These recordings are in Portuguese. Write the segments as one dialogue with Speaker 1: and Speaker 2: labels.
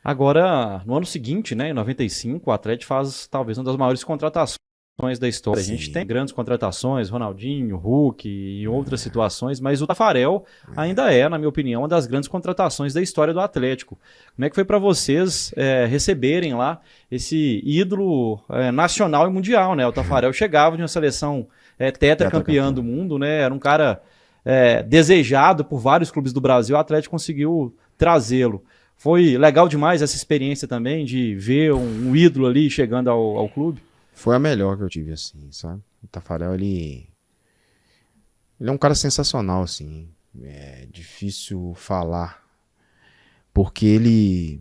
Speaker 1: Agora, no ano seguinte, né, em 95, o Atlético faz talvez uma das maiores contratações da história. A gente tem
Speaker 2: Sim.
Speaker 1: grandes contratações, Ronaldinho, Hulk e outras situações, mas o Tafarel ainda é, na minha opinião, uma das grandes contratações da história do Atlético. Como é que foi para vocês receberem lá esse ídolo nacional e mundial, né? O Tafarel chegava de uma seleção tetracampeã do
Speaker 2: Tetracampeão.
Speaker 1: mundo, né? Era um cara desejado por vários clubes do Brasil. O Atlético conseguiu trazê-lo. Foi legal demais essa experiência também de ver um ídolo ali chegando ao clube.
Speaker 2: Foi a melhor que eu tive, assim, sabe? O Tafarel, ele é um cara sensacional, assim. É difícil falar, porque ele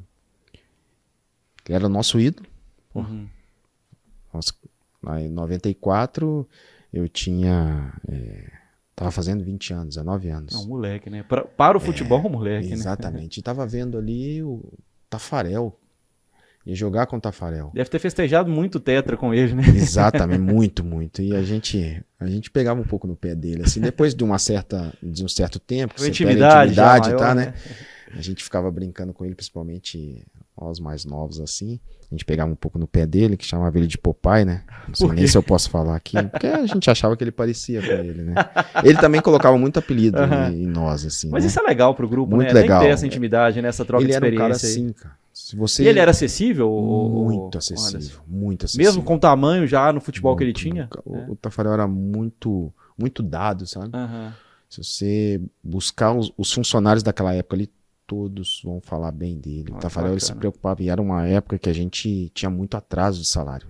Speaker 2: era o nosso ídolo. Pô,
Speaker 1: Uhum.
Speaker 2: nossa, lá em 94, eu tinha... tava fazendo 20 anos, 19
Speaker 1: É um
Speaker 2: anos.
Speaker 1: moleque, né? Para o futebol, um moleque, né?
Speaker 2: Exatamente. E tava vendo ali o Tafarel. Ia jogar com o Tafarel.
Speaker 1: Deve ter festejado muito tetra com ele, né?
Speaker 2: Exatamente, muito, muito. E a gente pegava um pouco no pé dele, assim, depois de um certo tempo, que
Speaker 1: Uma
Speaker 2: você pega a
Speaker 1: intimidade já
Speaker 2: intimidade,
Speaker 1: maior,
Speaker 2: tá, né?
Speaker 1: né?
Speaker 2: A gente ficava brincando com ele, principalmente os mais novos, assim. A gente pegava um pouco no pé dele, que chamava ele de Popeye, né? Não sei
Speaker 1: Por
Speaker 2: nem
Speaker 1: quê?
Speaker 2: se eu posso falar aqui, porque a gente achava que ele parecia com ele, né? Ele também colocava muito apelido
Speaker 1: Uhum.
Speaker 2: em nós, assim,
Speaker 1: Mas
Speaker 2: né?
Speaker 1: isso é legal pro grupo, né?
Speaker 2: Muito
Speaker 1: Tem que ter
Speaker 2: legal.
Speaker 1: essa intimidade, né? Essa troca de
Speaker 2: Ele era um cara
Speaker 1: experiência aí.
Speaker 2: assim, cara. Se
Speaker 1: E ele
Speaker 2: você...
Speaker 1: era acessível,
Speaker 2: Muito
Speaker 1: Anderson?
Speaker 2: acessível, muito
Speaker 1: Mesmo com
Speaker 2: acessível.
Speaker 1: o tamanho já no futebol que ele
Speaker 2: Muito,
Speaker 1: tinha?
Speaker 2: muito. O Tafarel era muito, muito dado, sabe?
Speaker 1: Aham.
Speaker 2: Se você buscar os funcionários daquela época ali, todos vão falar bem dele. O
Speaker 1: Olha que
Speaker 2: Tafarel ele se
Speaker 1: bacana.
Speaker 2: preocupava, e era uma época que a gente tinha muito atraso de salário.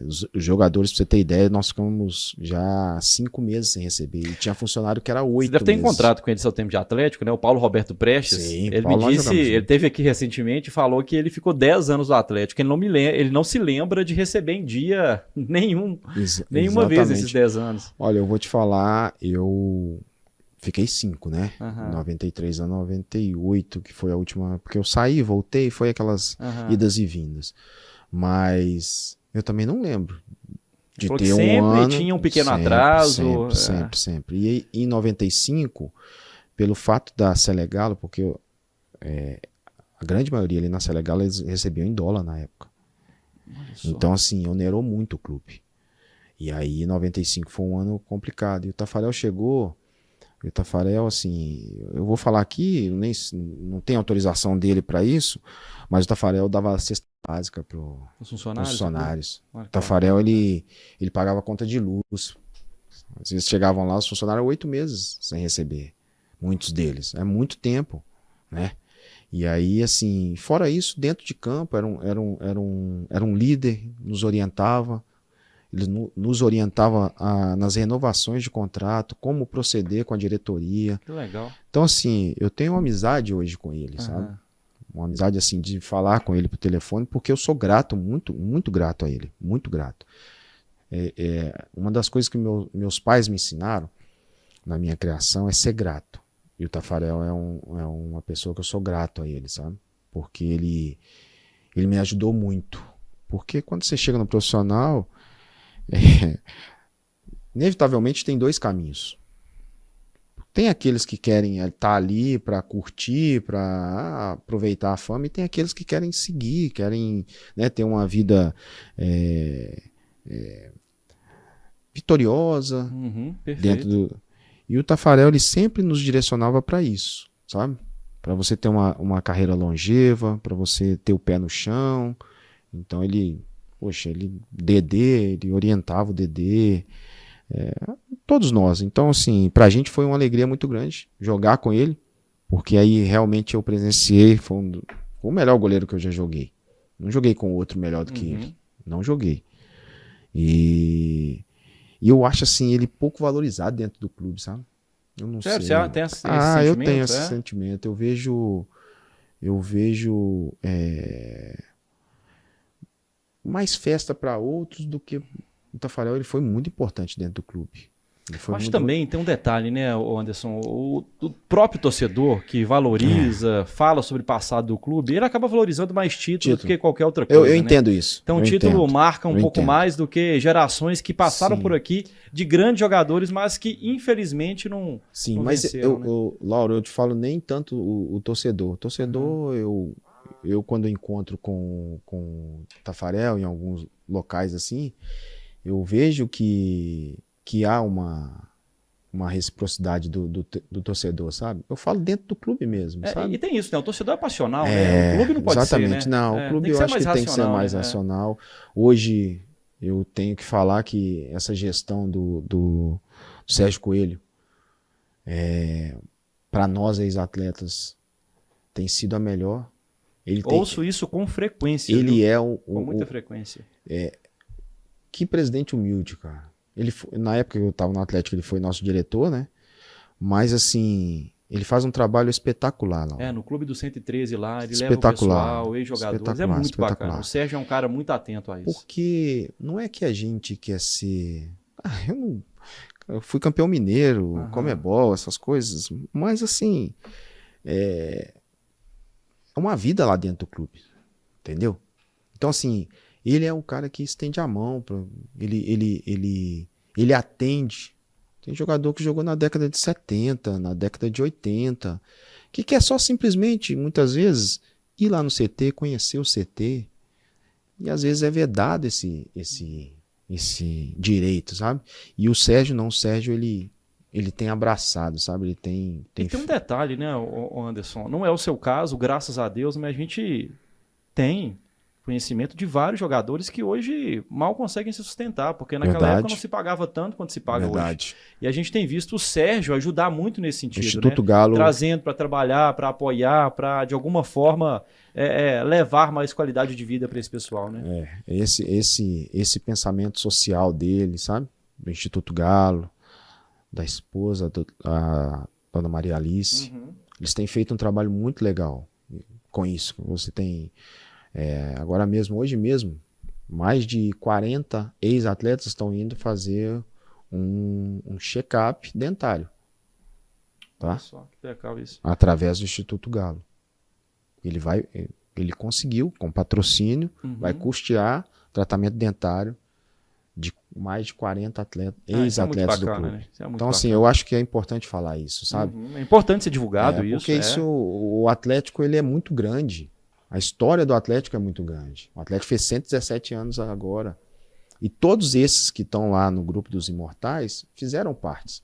Speaker 2: Os jogadores, pra você ter ideia, nós ficamos já 5 meses sem receber. E tinha funcionário que era
Speaker 1: Você deve
Speaker 2: 8
Speaker 1: ter
Speaker 2: meses.
Speaker 1: encontrado com ele seu tempo de Atlético, né? O Paulo Roberto Prestes.
Speaker 2: Sim,
Speaker 1: Ele me
Speaker 2: Paulo, nós
Speaker 1: disse,
Speaker 2: jogamos
Speaker 1: ele
Speaker 2: junto.
Speaker 1: teve aqui recentemente e falou que ele ficou 10 anos no Atlético. Ele não se lembra de receber em dia nenhuma vez esses
Speaker 2: Exatamente.
Speaker 1: 10 anos.
Speaker 2: Olha, eu vou te falar, eu fiquei 5, né?
Speaker 1: Aham,
Speaker 2: 93 a 98, que foi a última. Porque eu saí, voltei, foi aquelas
Speaker 1: aham.
Speaker 2: idas e vindas. Mas eu também não lembro
Speaker 1: Ele
Speaker 2: de
Speaker 1: falou que
Speaker 2: ter um
Speaker 1: sempre
Speaker 2: ano.
Speaker 1: tinha um pequeno
Speaker 2: Sempre,
Speaker 1: atraso.
Speaker 2: sempre, sempre, sempre. E em 95, pelo fato da Selegalo, porque a grande maioria ali na Selegalo eles recebiam em dólar na época.
Speaker 1: Olha só.
Speaker 2: Então, assim, onerou muito o clube. E aí, 95 foi um ano complicado. E o Tafarel chegou. E o Tafarel, assim, eu vou falar aqui, não tem autorização dele para isso, mas o Tafarel dava cesta básica para
Speaker 1: Os
Speaker 2: os
Speaker 1: funcionários do clube.
Speaker 2: funcionários.
Speaker 1: Olha
Speaker 2: O
Speaker 1: que
Speaker 2: Tafarel,
Speaker 1: bacana, cara.
Speaker 2: ele pagava conta de luz. Às vezes chegavam lá, os funcionários 8 meses sem receber. Muitos deles. É muito tempo, né? E aí, assim, fora isso, dentro de campo, era um líder, nos orientava. Ele nos orientava nas renovações de contrato, como proceder com a diretoria.
Speaker 1: Que legal.
Speaker 2: Então, assim, eu tenho uma amizade hoje com ele, sabe?
Speaker 1: Aham.
Speaker 2: Uma amizade, assim, de falar com ele por telefone, porque eu sou grato, muito, muito grato a ele. Muito grato. Uma das coisas que meus pais me ensinaram na minha criação é ser grato. E o Tafarel é uma pessoa que eu sou grato a ele, sabe? Porque ele me ajudou muito. Porque quando você chega no profissional, inevitavelmente tem dois caminhos. Tem aqueles que querem estar ali para curtir, para aproveitar a fama, e tem aqueles que querem seguir, querem, né, ter uma vida vitoriosa
Speaker 1: Uhum,
Speaker 2: dentro
Speaker 1: perfeito.
Speaker 2: do. E o Tafarel ele sempre nos direcionava para isso, sabe? Para você ter uma carreira longeva, para você ter o pé no chão. Então poxa, ele orientava o Dedê, todos nós. Então, assim, pra gente foi uma alegria muito grande jogar com ele, porque aí realmente eu presenciei, foi o melhor goleiro que eu já joguei. Não joguei com outro melhor do que ele.
Speaker 1: Uhum.
Speaker 2: Não joguei. E eu acho, assim, ele pouco valorizado dentro do clube, sabe? Eu não
Speaker 1: Sério,
Speaker 2: sei.
Speaker 1: você tem esse
Speaker 2: Ah, eu tenho
Speaker 1: sentimento,
Speaker 2: esse
Speaker 1: é?
Speaker 2: sentimento. Eu vejo mais festa para outros do que o Tafarel. Ele foi muito importante dentro do clube. Ele foi
Speaker 1: Acho que
Speaker 2: muito...
Speaker 1: também tem um detalhe, né, Anderson? O próprio torcedor que valoriza, fala sobre o passado do clube, ele acaba valorizando mais título do que qualquer outra coisa.
Speaker 2: Eu
Speaker 1: né?
Speaker 2: entendo isso.
Speaker 1: Então o título marca um pouco mais do que gerações que passaram por aqui de grandes jogadores, mas que infelizmente não.
Speaker 2: Sim,
Speaker 1: não
Speaker 2: mas
Speaker 1: venceram,
Speaker 2: Lauro, eu te falo nem tanto o torcedor. O torcedor, eu quando eu encontro com o Taffarel em alguns locais assim, eu vejo que há uma reciprocidade do torcedor, sabe? Eu falo dentro do clube mesmo, sabe?
Speaker 1: E tem isso, né? O torcedor é passional, né? O clube não pode
Speaker 2: exatamente,
Speaker 1: ser, né?
Speaker 2: não. O clube eu acho que tem que ser mais racional. Hoje eu tenho que falar que essa gestão do Sérgio Coelho, para nós ex-atletas, tem sido a melhor.
Speaker 1: Ouço isso com frequência.
Speaker 2: Ele
Speaker 1: com muita frequência.
Speaker 2: Que presidente humilde, cara. Ele foi, na época que eu estava no Atlético, ele foi nosso diretor, né? Mas assim, ele faz um trabalho espetacular lá.
Speaker 1: No Clube do 113 lá, ele leva o pessoal, ex-jogadores, é muito bacana. O Sérgio é um cara muito atento a isso.
Speaker 2: Porque não é que a gente quer ser... eu fui campeão mineiro, Comebol, essas coisas, mas assim, é uma vida lá dentro do clube, entendeu? Então assim, ele é um cara que estende a mão, ele atende. Tem jogador que jogou na década de 70, na década de 80, que quer só simplesmente, muitas vezes, ir lá no CT, conhecer o CT, e às vezes é vedado esse direito, sabe? E o Sérgio não, o Sérgio ele tem abraçado, sabe? Ele tem...
Speaker 1: E tem um detalhe, né, Anderson? Não é o seu caso, graças a Deus, mas a gente tem conhecimento de vários jogadores que hoje mal conseguem se sustentar, porque naquela época não se pagava tanto quanto se paga hoje. E a gente tem visto o Sérgio ajudar muito nesse sentido,
Speaker 2: Instituto Galo,
Speaker 1: trazendo para trabalhar, para apoiar, para de alguma forma levar mais qualidade de vida para esse pessoal, né?
Speaker 2: Esse pensamento social dele, sabe? Do Instituto Galo, da esposa, a Dona Maria Alice, eles têm feito um trabalho muito legal com isso. Você tem agora mesmo, hoje mesmo, mais de 40 ex-atletas estão indo fazer um check-up dentário. Tá?
Speaker 1: Olha só, que legal isso.
Speaker 2: Através do Instituto Galo. Ele conseguiu, com patrocínio, vai custear tratamento dentário de mais de 40 atletas, ex-atletas do clube.
Speaker 1: Né?
Speaker 2: Então, assim, eu acho que é importante falar isso, sabe?
Speaker 1: É importante ser divulgado isso.
Speaker 2: Porque o Atlético, ele é muito grande. A história do Atlético é muito grande. O Atlético fez 117 anos agora. E todos esses que estão lá no grupo dos imortais fizeram parte.